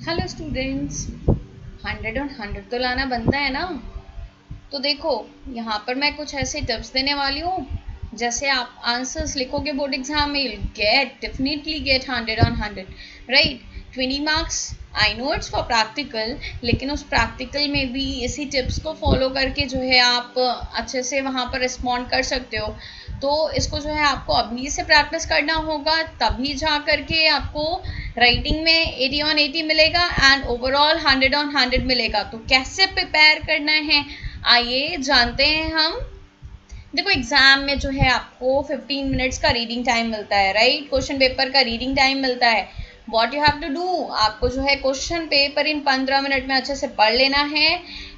Hello students, 100 तो लाना बनता है ना। तो देखो, यहाँ पर मैं कुछ ऐसे टिप्स देने वाली हूँ। जैसे आप आंसर्स लिखोगे बोर्ड एग्जाम में, definitely get 100 right. 20 marks, I know it's for practical, लेकिन उस प्रैक्टिकल में भी इसी टिप्स को फॉलो करके जो है आप अच्छे से वहाँ पर रिस्पॉन्ड कर सकते हो। तो इसको जो है आपको अभी से प्रैक्टिस करना होगा, तभी जा करके आपको राइटिंग में 80/80 मिलेगा एंड ओवरऑल 100/100 मिलेगा। तो कैसे प्रिपेयर करना है, आइए जानते हैं हम। देखो, एग्जाम में जो है आपको 15 मिनट्स का रीडिंग टाइम मिलता है, राइट। क्वेश्चन पेपर का रीडिंग टाइम मिलता है। What you have to do, आपको जो है क्वेश्चन पेपर इन 15 मिनट में अच्छे से पढ़ लेना है।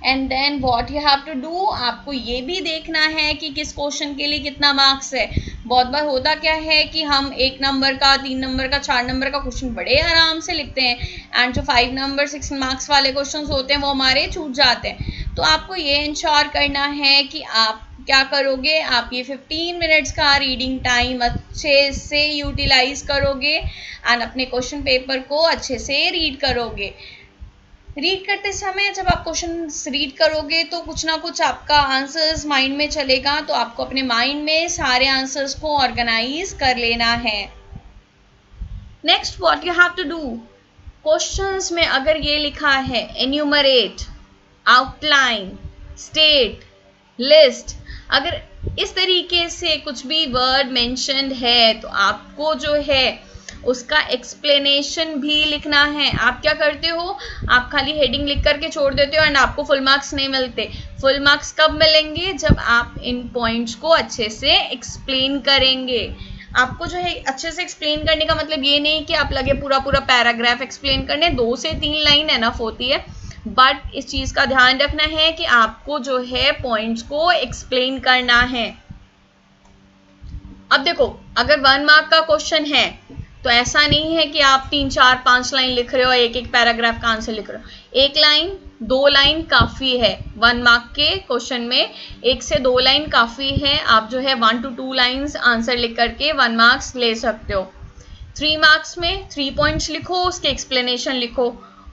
And then what you have to do, आपको ये भी देखना है कि किस क्वेश्चन के लिए कितना मार्क्स है। बहुत बार होता क्या है कि हम 1 नंबर का, 3 नंबर का, 4 नंबर का क्वेश्चन बड़े आराम से लिखते हैं एंड जो 5 नंबर 6 मार्क्स वाले क्वेश्चन होते हैं वो हमारे छूट जाते हैं। तो आपको ये इंश्योर करना है कि आप क्या करोगे, आप ये 15 मिनट्स का रीडिंग टाइम अच्छे से यूटिलाइज करोगे एंड अपने क्वेश्चन पेपर को अच्छे से रीड करोगे। रीड करते समय जब आप क्वेश्चन रीड करोगे तो कुछ ना कुछ आपका आंसर्स माइंड में चलेगा, तो आपको अपने माइंड में सारे आंसर्स को ऑर्गेनाइज कर लेना है। Next what you have to do, questions में अगर ये लिखा है एन्यूमरेट, आउटलाइन, स्टेट, लिस्ट, अगर इस तरीके से कुछ भी वर्ड मेंशन्ड है तो आपको जो है उसका एक्सप्लेनेशन भी लिखना है। आप क्या करते हो, आप खाली हेडिंग लिख करके छोड़ देते हो एंड आपको फुल मार्क्स नहीं मिलते। फुल मार्क्स कब मिलेंगे, जब आप इन पॉइंट्स को अच्छे से एक्सप्लेन करेंगे। आपको जो है अच्छे से एक्सप्लेन करने का मतलब ये नहीं कि आप लगे पूरा पूरा पैराग्राफ एक्सप्लेन करने, 2 से 3 लाइन एनफ होती है। बट इस चीज का ध्यान रखना है कि आपको जो है पॉइंट्स को एक्सप्लेन करना है। अब देखो, अगर 1 मार्क का क्वेश्चन है तो ऐसा नहीं है कि आप 3, 4, 5 लाइन लिख रहे हो, एक एक पैराग्राफ का आंसर लिख रहे हो। 1 लाइन 2 लाइन काफी है 1 मार्क के क्वेश्चन में, 1 से 2 लाइन काफी है। आप जो है 1 to 2 लाइन्स आंसर लिख करके 1 मार्क्स ले सकते हो। 3 मार्क्स में 3 पॉइंट्स लिखो, उसके एक्सप्लेनेशन लिखो।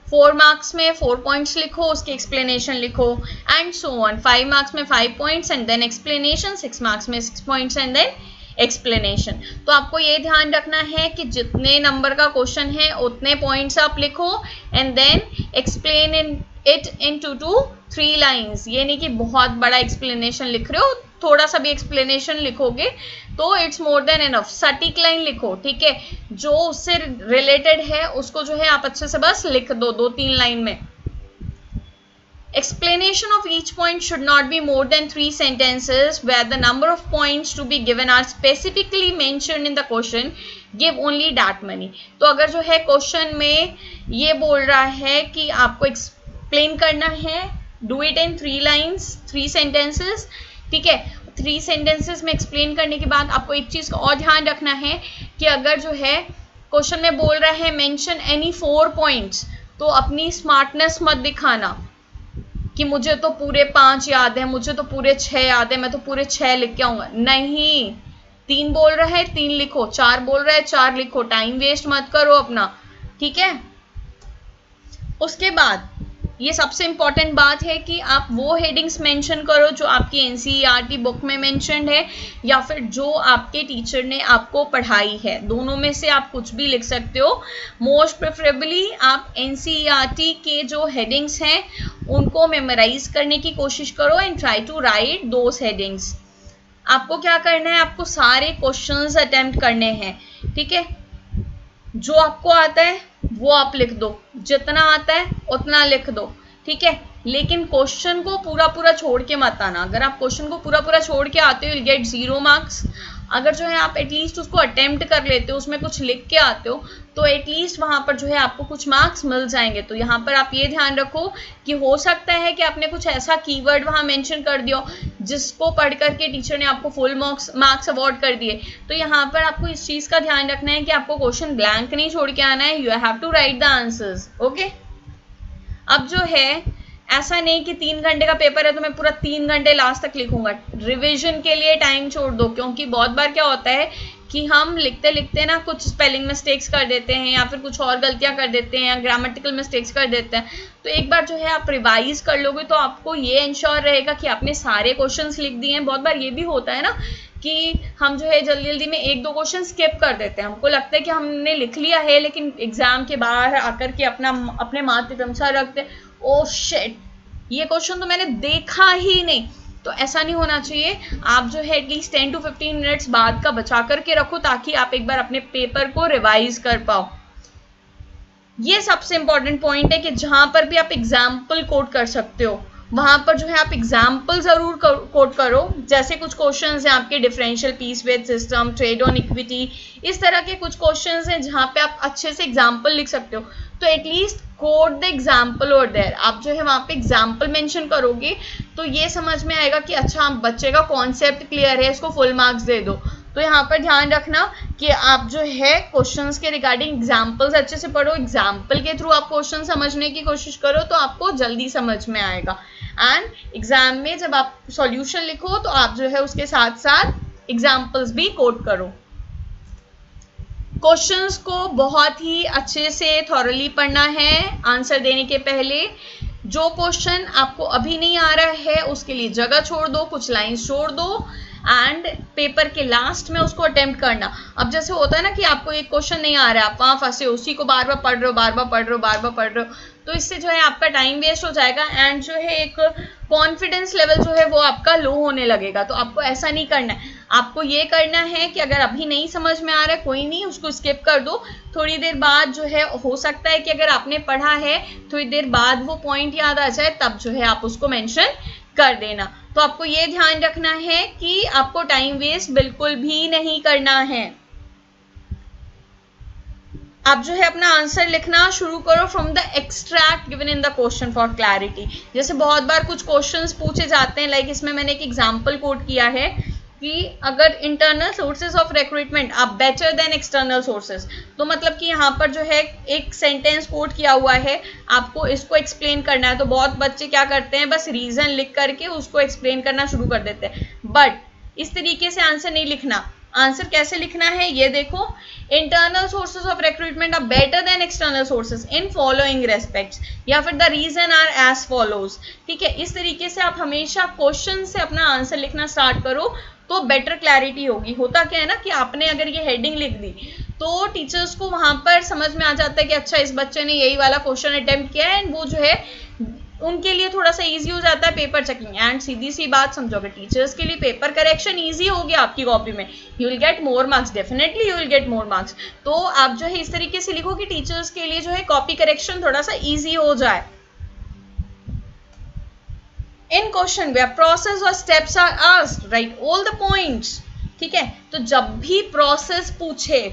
4 मार्क्स में 4 पॉइंट्स लिखो, उसके एक्सप्लेनेशन लिखो एंड सो ऑन। 5 मार्क्स में 5 points and then explanation, 6 marks में 6 पॉइंट्स एंड देन एक्सप्लेनेशन। तो आपको ये ध्यान रखना है कि जितने नंबर का क्वेश्चन है उतने पॉइंट्स आप लिखो and then explain it in 2 to 3 lines. ये नहीं कि बहुत बड़ा एक्सप्लेनेशन लिख रहे हो, थोड़ा सा भी एक्सप्लेनेशन लिखोगे तो इट्स मोर देन एनफ। सटीक लाइन लिखो, ठीक है, जो उससे रिलेटेड है उसको जो है आप अच्छे से बस लिख दो 2-3 लाइन में। Explanation of each point should not be more than 3 sentences where the number of points to be given are specifically mentioned in the question. Give only that many. तो अगर जो है क्वेश्चन में ये बोल रहा है कि आपको एक्सप्लेन करना है, do it in 3 lines, 3 sentences, ठीक है। 3 sentences में एक्सप्लेन करने के बाद आपको एक चीज का और ध्यान रखना है कि अगर जो है क्वेश्चन में बोल रहा है मेंशन एनी 4 पॉइंट्स, तो अपनी स्मार्टनेस मत दिखाना कि मुझे तो पूरे 5 याद है, मुझे तो पूरे 6 याद है, मैं तो पूरे 6 लिख के आऊंगा। नहीं, 3 बोल रहा है 3 लिखो, 4 बोल रहा है 4 लिखो, टाइम वेस्ट मत करो अपना, ठीक है। उसके बाद ये सबसे इंपॉर्टेंट बात है कि आप वो हेडिंग्स मेंशन करो जो आपकी एनसीईआरटी बुक में मेंशन्ड है या फिर जो आपके टीचर ने आपको पढ़ाई है। दोनों में से आप कुछ भी लिख सकते हो। मोस्ट प्रेफरेबली आप एनसीईआरटी के जो हेडिंग्स हैं उनको मेमोराइज करने की कोशिश करो and try to write those headings. आपको क्या करना है, आपको सारे क्वेश्चंस अटेम्प्ट करने हैं, ठीक है। जो आपको आता है वो आप लिख दो, जितना आता है उतना लिख दो, ठीक है। लेकिन क्वेश्चन को पूरा पूरा छोड़ के मत आना। अगर आप क्वेश्चन को पूरा पूरा छोड़ के आते हो, यू गेट 0 मार्क्स। अगर जो है आप एटलीस्ट उसको अटेम्प्ट कर लेते हो, उसमें कुछ लिख के आते हो, तो एटलीस्ट वहां पर जो है आपको कुछ मार्क्स मिल जाएंगे। तो यहाँ पर आप ये ध्यान रखो कि हो सकता है कि आपने कुछ ऐसा कीवर्ड वहां मेंशन कर दिया जिसको पढ़ करके टीचर ने आपको फुल मार्क्स अवॉर्ड कर दिए। तो यहाँ पर आपको इस चीज का ध्यान रखना है कि आपको क्वेश्चन ब्लैंक नहीं छोड़ के आना है, you have to write the answers, okay. अब जो है ऐसा नहीं कि 3 घंटे का पेपर है तो मैं पूरा 3 घंटे लास्ट तक लिखूंगा। रिवीजन के लिए टाइम छोड़ दो, क्योंकि बहुत बार क्या होता है कि हम लिखते लिखते ना कुछ स्पेलिंग मिस्टेक्स कर देते हैं या फिर कुछ और गलतियां कर देते हैं या ग्रामेटिकल मिस्टेक्स कर देते हैं। तो एक बार जो है आप रिवाइज कर लोगे तो आपको ये इंश्योर रहेगा कि आपने सारे क्वेश्चंस लिख दिए हैं। बहुत बार ये भी होता है ना कि हम जो है जल्दी जल्दी में एक दो क्वेश्चन स्किप कर देते हैं, हमको लगता है कि हमने लिख लिया है, लेकिन एग्जाम के बाहर आकर के अपने माथे पे तमचा रखते, ओ शिट ये क्वेश्चन तो मैंने देखा ही नहीं। तो ऐसा नहीं होना चाहिए। आप जो है एटलीस्ट 10 to 15 मिनट्स बाद का बचा करके रखो ताकि आप एक बार अपने पेपर को रिवाइज कर पाओ। ये सबसे इंपॉर्टेंट पॉइंट है कि जहां पर भी आप एग्जाम्पल कोट कर सकते हो वहां पर जो है आप एग्जाम्पल जरूर कोट करो। जैसे कुछ क्वेश्चंस हैं आपके differential piece wage system, trade on equity, इस तरह के कुछ क्वेश्चंस हैं जहां पे आप अच्छे से एग्जाम्पल लिख सकते हो। तो एटलीस्ट कोट द एग्जाम्पल और देयर, आप जो है वहां पे एग्जाम्पल मेंशन करोगे तो ये समझ में आएगा कि अच्छा बच्चे का कॉन्सेप्ट क्लियर है, इसको फुल मार्क्स दे दो। तो यहाँ पर ध्यान रखना कि आप जो है क्वेश्चंस के रिगार्डिंग एग्जाम्पल्स अच्छे से पढ़ो, एग्जाम्पल के थ्रू आप क्वेश्चन समझने की कोशिश करो तो आपको जल्दी समझ में आएगा। एंड एग्जाम में जब आप सॉल्यूशन लिखो तो आप जो है उसके साथ साथ एग्जाम्पल्स भी कोट करो। क्वेश्चंस को बहुत ही अच्छे से थॉरली पढ़ना है आंसर देने के पहले। जो क्वेश्चन आपको अभी नहीं आ रहा है उसके लिए जगह छोड़ दो, कुछ लाइंस छोड़ दो एंड पेपर के लास्ट में उसको अटेम्प्ट करना। अब जैसे होता है ना कि आपको एक क्वेश्चन नहीं आ रहा है, आप वहां फंसे उसी को बार बार पढ़ रहे हो, बार बार पढ़ रहे हो, तो इससे जो है आपका टाइम वेस्ट हो जाएगा एंड जो है एक कॉन्फिडेंस लेवल जो है वो आपका लो होने लगेगा। तो आपको ऐसा नहीं करना है। आपको ये करना है कि अगर अभी नहीं समझ में आ रहा है कोई नहीं, उसको स्किप कर दो। थोड़ी देर बाद जो है हो सकता है कि अगर आपने पढ़ा है थोड़ी देर बाद वो पॉइंट याद आ जाए, तब जो है आप उसको मेंशन कर देना। तो आपको ये ध्यान रखना है कि आपको टाइम वेस्ट बिल्कुल भी नहीं करना है। आप जो है अपना आंसर लिखना शुरू करो from the extract given in the question for clarity. जैसे बहुत बार कुछ क्वेश्चंस पूछे जाते हैं, लाइक इसमें मैंने एक एग्जांपल कोट किया है कि अगर internal sources of recruitment are better than external sources, तो मतलब कि यहाँ पर जो है एक सेंटेंस कोट किया हुआ है, आपको इसको एक्सप्लेन करना है। तो बहुत बच्चे क्या करते हैं, बस रीजन लिख करके उसको एक्सप्लेन करना शुरू कर देते हैं, बट इस तरीके से आंसर नहीं लिखना। आंसर कैसे लिखना है ये देखो, internal sources of recruitment are better than external sources in following respects, या फिर the reason are as follows. ठीक है, इस तरीके से आप हमेशा क्वेश्चन से अपना आंसर लिखना स्टार्ट करो तो बेटर क्लैरिटी होगी। होता क्या है ना कि आपने अगर ये हेडिंग लिख दी तो टीचर्स को वहां पर समझ में आ जाता है कि अच्छा इस बच्चे ने यही वाला क्वेश्चन अटेम्प्ट किया है, एंड वो जो है उनके लिए थोड़ा सा इजी हो जाता है पेपर चेकिंग। एंड सीधी सी बात समझोगे, टीचर्स के लिए पेपर करेक्शन इजी हो गया आपकी कॉपी में, you will get more marks, definitely you will get more marks. तो आप जो है इस तरीके से लिखो कि टीचर्स के लिए जो है कॉपी करेक्शन थोड़ा सा इजी हो जाए। इन क्वेश्चन वेयर प्रोसेस और steps are asked, write all the points. ठीक है, तो जब भी प्रोसेस पूछे,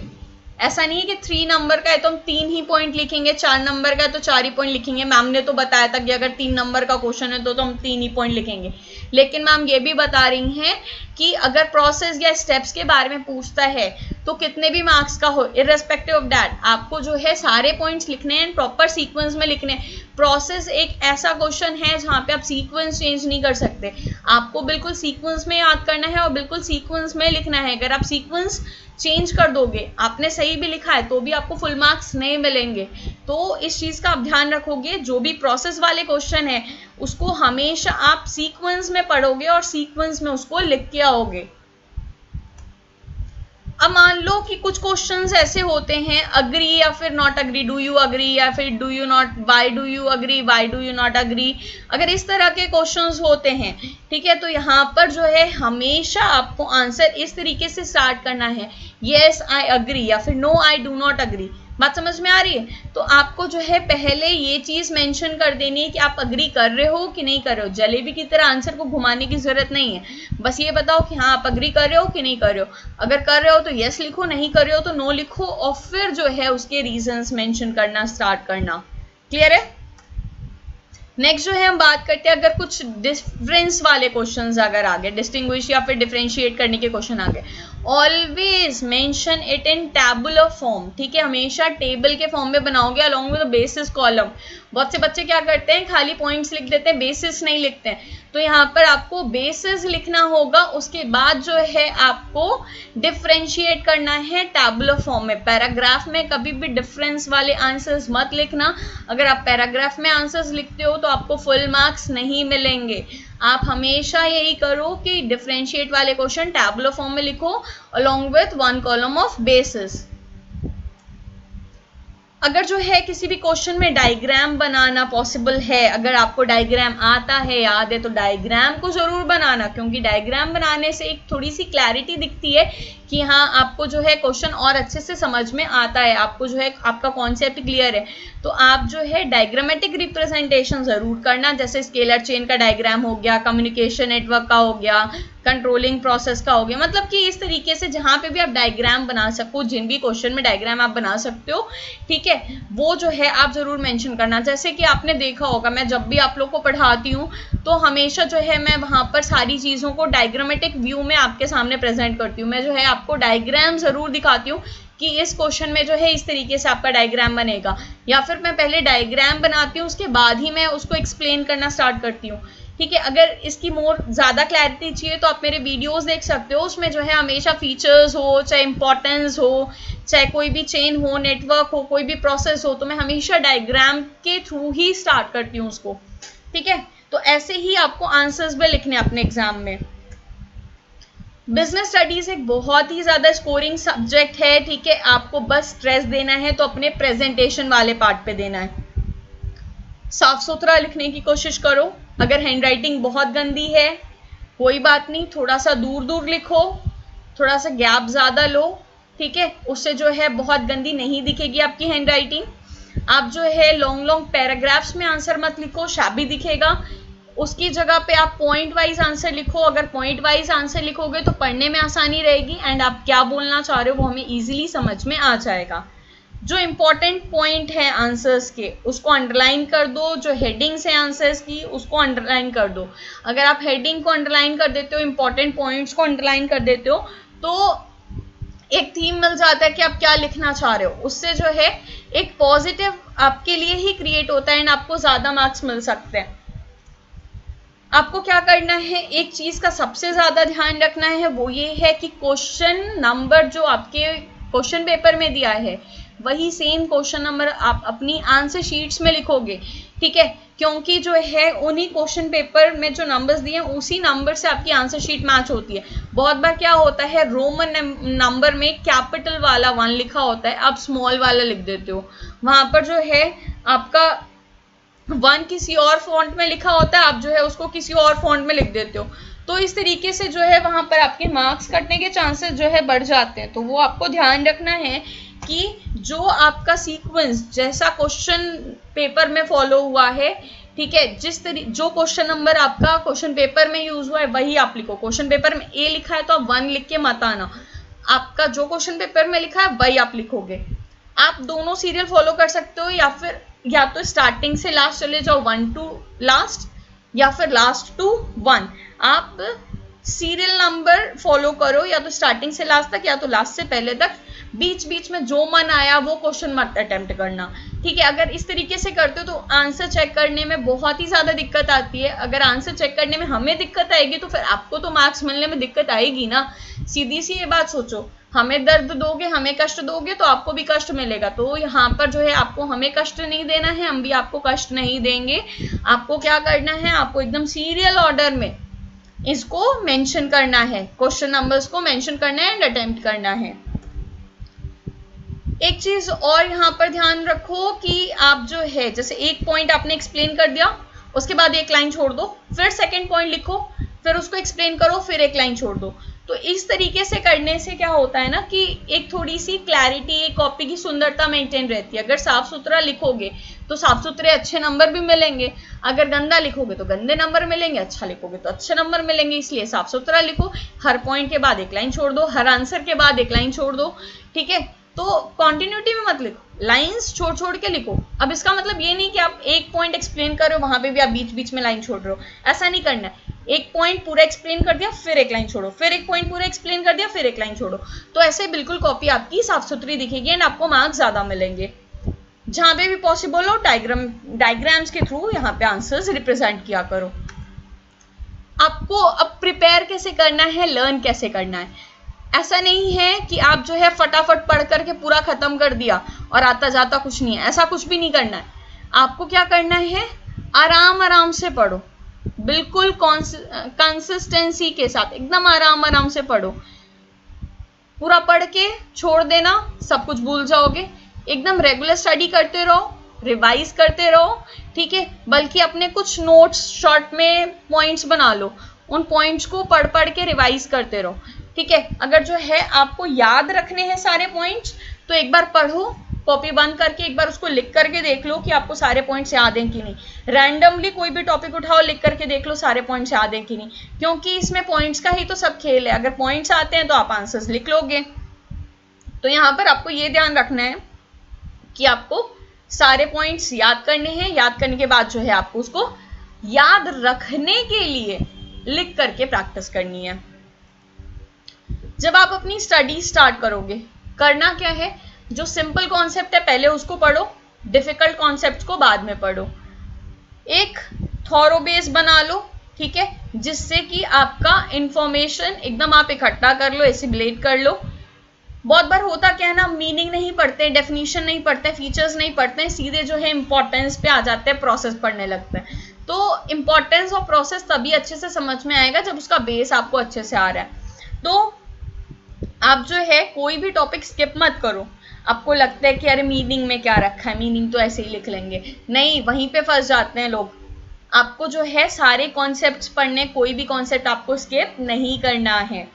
ऐसा नहीं है कि 3 नंबर का है तो हम 3 ही पॉइंट लिखेंगे, 4 नंबर का है तो 4 ही पॉइंट लिखेंगे। मैम ने तो बताया था कि अगर 3 नंबर का क्वेश्चन है तो हम 3 ही पॉइंट लिखेंगे, लेकिन मैम ये भी बता रही हैं कि अगर प्रोसेस या स्टेप्स के बारे में पूछता है तो कितने भी मार्क्स का हो, इररेस्पेक्टिव ऑफ दैट आपको जो है सारे पॉइंट्स लिखने हैं, प्रॉपर सीक्वेंस में लिखने हैं। प्रोसेस एक ऐसा क्वेश्चन है जहां पे आप सीक्वेंस चेंज नहीं कर सकते, आपको बिल्कुल सीक्वेंस में याद करना है और बिल्कुल सीक्वेंस में लिखना है। अगर आप सीक्वेंस चेंज कर दोगे, आपने सही भी लिखा है तो भी आपको फुल मार्क्स नहीं मिलेंगे। तो इस चीज का आप ध्यान रखोगे, जो भी प्रोसेस वाले क्वेश्चन है उसको हमेशा आप सीक्वेंस में पढ़ोगे और सीक्वेंस में उसको लिख के आओगे। अब मान लो कि कुछ क्वेश्चंस ऐसे होते हैं, अग्री या फिर not agree, do you agree या फिर do you not, why do you agree, why do you not agree, अगर इस तरह के क्वेश्चंस होते हैं, ठीक है, तो यहाँ पर जो है हमेशा आपको आंसर इस तरीके से स्टार्ट करना है, येस आई अग्री या फिर no I do not agree. बात समझ में आ रही है? तो आपको जो है पहले ये चीज मेंशन कर देनी है कि आप अग्री कर रहे हो कि नहीं कर रहे हो। जलेबी की तरह आंसर को घुमाने की जरूरत नहीं है, बस ये बताओ कि हाँ आप अग्री कर रहे हो कि नहीं कर रहे हो। अगर कर रहे हो तो यस लिखो, नहीं कर रहे हो तो नो लिखो, और फिर जो है उसके रीजंस मेंशन करना स्टार्ट करना। क्लियर है? नेक्स्ट जो है हम बात करते हैं, अगर कुछ डिफरेंस वाले क्वेश्चंस अगर आ गए, डिस्टिंग्विश या फिर डिफरेंशिएट करने के क्वेश्चन आ गए, always mention it in tabular form, ठीक है, हमेशा टेबल के फॉर्म में बनाओगे अलॉन्ग विद बेसिस कॉलम। बहुत से बच्चे क्या करते हैं, खाली पॉइंट्स लिख देते हैं, बेसिस नहीं लिखते हैं। तो यहाँ पर आपको बेसिस लिखना होगा, उसके बाद जो है आपको डिफरेंशिएट करना है टैबुलर फॉर्म में। पैराग्राफ में कभी भी डिफरेंस वाले आंसर्स मत लिखना। अगर आप पैराग्राफ में आंसर्स लिखते हो तो आपको फुल मार्क्स नहीं मिलेंगे। आप हमेशा यही करो कि डिफरेंशिएट वाले क्वेश्चन टैबुलर फॉर्म में लिखो along with 1 column of basis. अगर जो है किसी भी क्वेश्चन में डायग्राम बनाना पॉसिबल है, अगर आपको डायग्राम आता है, याद है, तो डायग्राम को जरूर बनाना, क्योंकि डायग्राम बनाने से एक थोड़ी सी क्लैरिटी दिखती है कि हाँ आपको जो है क्वेश्चन और अच्छे से समझ में आता है, आपको जो है आपका कॉन्सेप्ट क्लियर है। तो आप जो है डायग्रामेटिक रिप्रेजेंटेशन जरूर करना, जैसे स्केलर चेन का डायग्राम हो गया, कम्युनिकेशन नेटवर्क का हो गया, कंट्रोलिंग प्रोसेस का हो गया, मतलब कि इस तरीके से जहां पे भी आप डायग्राम बना सको, जिन भी क्वेश्चन में डायग्राम आप बना सकते हो, ठीक है, वो जो है आप जरूर मेंशन करना। जैसे कि आपने देखा होगा, मैं जब भी आप लोग को पढ़ाती हूँ तो हमेशा जो है मैं वहां पर सारी चीजों को डायग्रामेटिक व्यू में आपके सामने प्रेजेंट करती हूँ। मैं जो है आपको डायग्राम जरूर दिखाती हूँ कि इस क्वेश्चन में जो है इस तरीके से आपका डायग्राम बनेगा, या फिर मैं पहले डायग्राम बनाती हूँ उसके बाद ही मैं उसको एक्सप्लेन करना स्टार्ट करती हूँ, ठीक है। अगर इसकी मोर ज़्यादा क्लैरिटी चाहिए तो आप मेरे वीडियोस देख सकते हो, उसमें जो है हमेशा फीचर्स हो, चाहे इंपॉर्टेंस हो, चाहे कोई भी चेन हो, नेटवर्क हो, कोई भी प्रोसेस हो, तो मैं हमेशा डायग्राम के थ्रू ही स्टार्ट करती हूँ उसको, ठीक है। तो ऐसे ही आपको आंसर्स भी लिखने अपने एग्जाम में। बिजनेस स्टडीज एक बहुत ही ज्यादा स्कोरिंग सब्जेक्ट है, ठीक है, आपको बस स्ट्रेस देना है तो अपने प्रेजेंटेशन वाले पार्ट पे देना है। साफ सुथरा लिखने की कोशिश करो। अगर हैंडराइटिंग बहुत गंदी है कोई बात नहीं, थोड़ा सा दूर दूर लिखो, थोड़ा सा गैप ज्यादा लो, ठीक है, उससे जो है बहुत गंदी नहीं दिखेगी आपकी हैंडराइटिंग। आप जो है लॉन्ग लॉन्ग पैराग्राफ्स में आंसर मत लिखो, शाबी दिखेगा। उसकी जगह पे आप पॉइंट वाइज आंसर लिखो। अगर पॉइंट वाइज आंसर लिखोगे तो पढ़ने में आसानी रहेगी एंड आप क्या बोलना चाह रहे हो वो हमें इजीली समझ में आ जाएगा। जो इंपॉर्टेंट पॉइंट है आंसर्स के उसको अंडरलाइन कर दो, जो हेडिंग्स है आंसर्स की उसको अंडरलाइन कर दो। अगर आप हेडिंग को अंडरलाइन कर देते हो, इंपॉर्टेंट पॉइंट्स को अंडरलाइन कर देते हो, तो एक थीम मिल जाता है कि आप क्या लिखना चाह रहे हो। उससे जो है एक पॉजिटिव आपके लिए ही क्रिएट होता है एंड आपको ज्यादा मार्क्स मिल सकते हैं। आपको क्या करना है, एक चीज का सबसे ज्यादा ध्यान रखना है, वो ये है कि क्वेश्चन नंबर जो आपके क्वेश्चन पेपर में दिया है वही सेम क्वेश्चन नंबर आप अपनी आंसर शीट्स में लिखोगे, ठीक है, क्योंकि जो है उन्हीं क्वेश्चन पेपर में जो नंबर्स दिए हैं उसी नंबर से आपकी आंसर शीट मैच होती है। बहुत बार क्या होता है, रोमन नंबर में कैपिटल वाला 1 लिखा होता है, आप स्मॉल वाला लिख देते हो, वहां पर जो है आपका 1 किसी और फॉन्ट में लिखा होता है, आप जो है उसको किसी और फॉन्ट में लिख देते हो। तो इस तरीके से जो है वहां पर आपके मार्क्स कटने के चांसेस जो है बढ़ जाते हैं। तो वो आपको ध्यान रखना है कि जो आपका सीक्वेंस जैसा क्वेश्चन पेपर में फॉलो हुआ है, ठीक है, जो क्वेश्चन नंबर आपका क्वेश्चन पेपर में यूज हुआ है वही आप लिखो। क्वेश्चन पेपर में ए लिखा है तो आप 1 लिख के मत आना, आपका जो क्वेश्चन पेपर में लिखा है वही आप लिखोगे। आप दोनों सीरियल फॉलो कर सकते हो, या तो स्टार्टिंग से लास्ट चले जाओ 1 टू लास्ट, या फिर लास्ट टू 1। आप सीरियल नंबर फॉलो करो, या तो स्टार्टिंग से लास्ट तक या तो लास्ट से पहले तक। बीच बीच में जो मन आया वो क्वेश्चन मत अटेम्प्ट करना, ठीक है। अगर इस तरीके से करते हो तो आंसर चेक करने में बहुत ही ज्यादा दिक्कत आती है। अगर आंसर चेक करने में हमें दिक्कत आएगी तो फिर आपको तो मार्क्स मिलने में दिक्कत आएगी ना। सीधी सी ये बात सोचो, हमें दर्द दोगे, हमें कष्ट दोगे तो आपको भी कष्ट मिलेगा। तो यहाँ पर जो है आपको हमें कष्ट नहीं देना है, हम भी आपको कष्ट नहीं देंगे। आपको क्या करना है, आपको एकदम सीरियल ऑर्डर में इसको मेंशन करना है, क्वेश्चन नंबर्स को मेंशन करना है एंड अटेम्प्ट करना है। एक चीज और यहाँ पर ध्यान रखो कि आप जो है जैसे एक पॉइंट आपने एक्सप्लेन कर दिया, उसके बाद एक लाइन छोड़ दो, फिर सेकंड पॉइंट लिखो, फिर उसको एक्सप्लेन करो, फिर एक लाइन छोड़ दो। तो इस तरीके से करने से क्या होता है ना कि एक थोड़ी सी क्लैरिटी, एक कॉपी की सुंदरता मेंटेन रहती है। अगर साफ सुथरा लिखोगे तो साफ सुथरे अच्छे नंबर भी मिलेंगे, अगर गंदा लिखोगे तो गंदे नंबर मिलेंगे, अच्छा लिखोगे तो अच्छे नंबर मिलेंगे। इसलिए साफ सुथरा लिखो, हर पॉइंट के बाद एक लाइन छोड़ दो, हर आंसर के बाद एक लाइन छोड़ दो, ठीक है। तो कॉन्टिन्यूटी में मत लिखो, लाइंस छोड़ छोड़ के लिखो। अब इसका मतलब ये नहीं कि आप एक पॉइंट एक्सप्लेन कर रहे हो वहां पे भी आप बीच बीच में लाइन छोड़ रहे हो, ऐसा नहीं करना है। एक पॉइंट पूरा एक्सप्लेन कर दिया, फिर एक लाइन छोड़ो, फिर एक पॉइंट पूरा एक्सप्लेन कर दिया, फिर एक लाइन छोड़ो। तो ऐसे बिल्कुल कॉपी आपकी साफ सुथरी दिखेगी एंड आपको मार्क्स ज्यादा मिलेंगे। जहां पे भी पॉसिबल हो डायग्राम्स के थ्रू यहाँ पे आंसर्स रिप्रेजेंट किया करो। आपको अब प्रिपेयर कैसे करना है, लर्न कैसे करना है। ऐसा नहीं है कि आप जो है फटाफट पढ़ करके पूरा खत्म कर दिया और आता जाता कुछ नहीं है, ऐसा कुछ भी नहीं करना है। आपको क्या करना है, आराम आराम से पढ़ो, बिल्कुल कंसिस्टेंसी के साथ एकदम आराम आराम से पढ़ो। पूरा पढ़ के छोड़ देना, सब कुछ भूल जाओगे। एकदम रेगुलर स्टडी करते रहो, रिवाइज करते रहो, ठीक है। बल्कि अपने कुछ नोट्स शॉर्ट में पॉइंट्स बना लो, उन पॉइंट्स को पढ़ पढ़ के रिवाइज करते रहो, ठीक है। अगर जो है आपको याद रखने हैं सारे पॉइंट्स तो एक बार पढ़ो, कॉपी बंद करके एक बार उसको लिख करके देख लो कि आपको सारे पॉइंट्स याद हैं कि नहीं। रैंडमली कोई भी टॉपिक उठाओ, लिख करके देख लो सारे पॉइंट्स याद हैं कि नहीं, क्योंकि इसमें पॉइंट्स का ही तो सब खेल है। अगर पॉइंट्स आते हैं तो आप आंसर्स लिख लोगे। तो यहाँ पर आपको ये ध्यान रखना है कि आपको सारे पॉइंट्स याद करने हैं। याद करने के बाद जो है आपको उसको याद रखने के लिए लिख करके प्रैक्टिस करनी है। जब आप अपनी स्टडी स्टार्ट करोगे, करना क्या है, जो सिंपल कॉन्सेप्ट है पहले उसको पढ़ो, डिफिकल्ट कॉन्सेप्ट को बाद में पढ़ो। एक थॉरो बेस बना लो, ठीक है, जिससे कि आपका इंफॉर्मेशन एकदम आप इकट्ठा कर लो, एसिमुलेट कर लो। बहुत बार होता क्या है ना, मीनिंग नहीं पढ़ते, डेफिनेशन नहीं पढ़ते, फीचर्स नहीं पढ़ते, सीधे जो है इंपॉर्टेंस पे आ जाते हैं, प्रोसेस पढ़ने लगते हैं। तो इंपॉर्टेंस और प्रोसेस तभी अच्छे से समझ में आएगा जब उसका बेस आपको अच्छे से आ रहा है। तो आप जो है कोई भी टॉपिक स्किप मत करो। आपको लगता है कि अरे मीनिंग में क्या रखा है, मीनिंग तो ऐसे ही लिख लेंगे, नहीं, वहीं पे फंस जाते हैं लोग। आपको जो है सारे कॉन्सेप्ट्स पढ़ने, कोई भी कॉन्सेप्ट आपको स्किप नहीं करना है।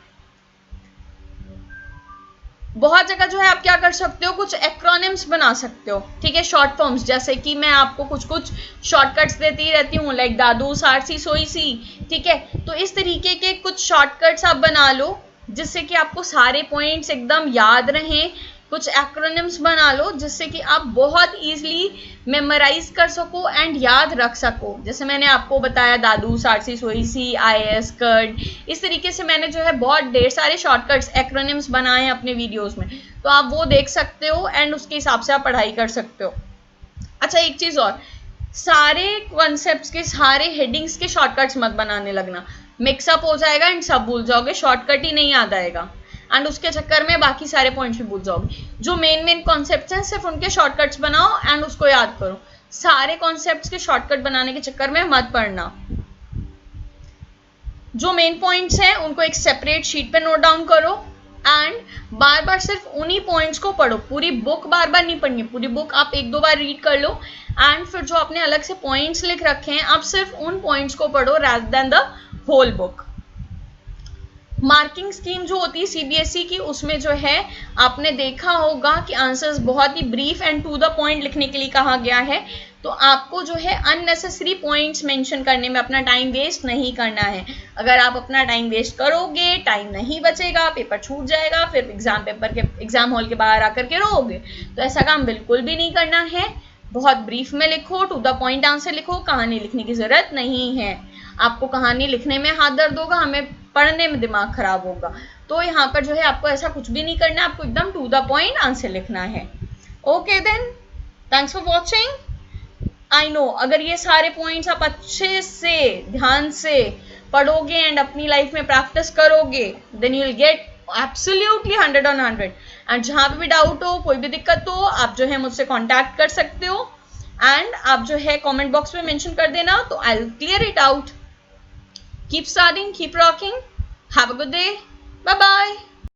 बहुत जगह जो है आप क्या कर सकते हो, कुछ एक्रोनिम्स बना सकते हो, ठीक है, शॉर्ट फॉर्म्स। जैसे कि मैं आपको कुछ कुछ शॉर्टकट्स देती रहती हूँ, लाइक दादू सारसी सोई सी, ठीक है। तो इस तरीके के कुछ शॉर्टकट्स आप बना लो जिससे कि आपको सारे पॉइंट्स एकदम याद रहें। कुछ एक्रोनिम्स बना लो जिससे कि आप बहुत इजीली मेमोराइज कर सको एंड याद रख सको। जैसे मैंने आपको बताया दादू सारसी सोई सी, IAS कर्ड, इस तरीके से मैंने जो है बहुत ढेर सारे शॉर्टकट्स एक्रोनिम्स बनाए हैं अपने वीडियोस में, तो आप वो देख सकते हो एंड उसके हिसाब से आप पढ़ाई कर सकते हो। अच्छा, एक चीज और, सारे कॉन्सेप्ट्स के सारे हेडिंग्स के शॉर्टकट्स मत बनाने लगना, मिक्सअप हो जाएगा एंड सब भूल जाओगे, शॉर्टकट ही नहीं याद आएगा एंड उसके चक्कर में बाकी सारे पॉइंट्स भी भूल जाओगे। जो मेन कॉन्सेप्ट्स हैं सिर्फ उनके शॉर्टकट्स बनाओ एंड उसको याद करो। सारे कॉन्सेप्ट्स के शॉर्टकट बनाने के चक्कर में मत पढ़ना। जो मेन पॉइंट्स हैं उनको एक सेपरेट शीट पे नोट डाउन करो एंड बार बार सिर्फ उन्हीं पॉइंट्स को पढ़ो। पूरी बुक बार बार नहीं पढ़नी, पूरी बुक आप एक दो बार रीड कर लो एंड फिर जो आपने अलग से पॉइंट्स लिख रखे हैं आप सिर्फ उन पॉइंट्स को पढ़ो rather than the whole book. Marking scheme जो होती है CBSE की, उसमें जो है आपने देखा होगा कि आंसर्स बहुत ही brief and to the point लिखने के लिए कहा गया है। तो आपको जो है अननेसेसरी पॉइंट्स मेंशन करने में अपना टाइम वेस्ट नहीं करना है। अगर आप अपना टाइम वेस्ट करोगे, टाइम नहीं बचेगा, पेपर छूट जाएगा, फिर एग्जाम हॉल के बाहर आकर के रोओगे। तो ऐसा काम बिल्कुल भी नहीं करना है। बहुत ब्रीफ में लिखो, टू द पॉइंट आंसर लिखो, कहानी लिखने की जरूरत नहीं है। आपको कहानी लिखने में हाथ दर्द होगा, हमें पढ़ने में दिमाग खराब होगा। तो यहाँ पर जो है आपको ऐसा कुछ भी नहीं करना है, आपको एकदम टू द पॉइंट आंसर लिखना है। Okay then, thanks for watching. I know अगर ये सारे पॉइंट्स आप अच्छे से ध्यान से पढ़ोगे एंड अपनी लाइफ में प्रैक्टिस करोगे, then you will get absolutely 100 on 100। And जहाँ पे भी डाउट हो, कोई भी दिक्कत हो, आप जो है मुझसे कॉन्टैक्ट कर सकते हो एंड आप जो है कॉमेंट बॉक्स में मेंशन कर देना, तो I will clear it out. Keep studying, keep rocking. Have a good day. Bye bye.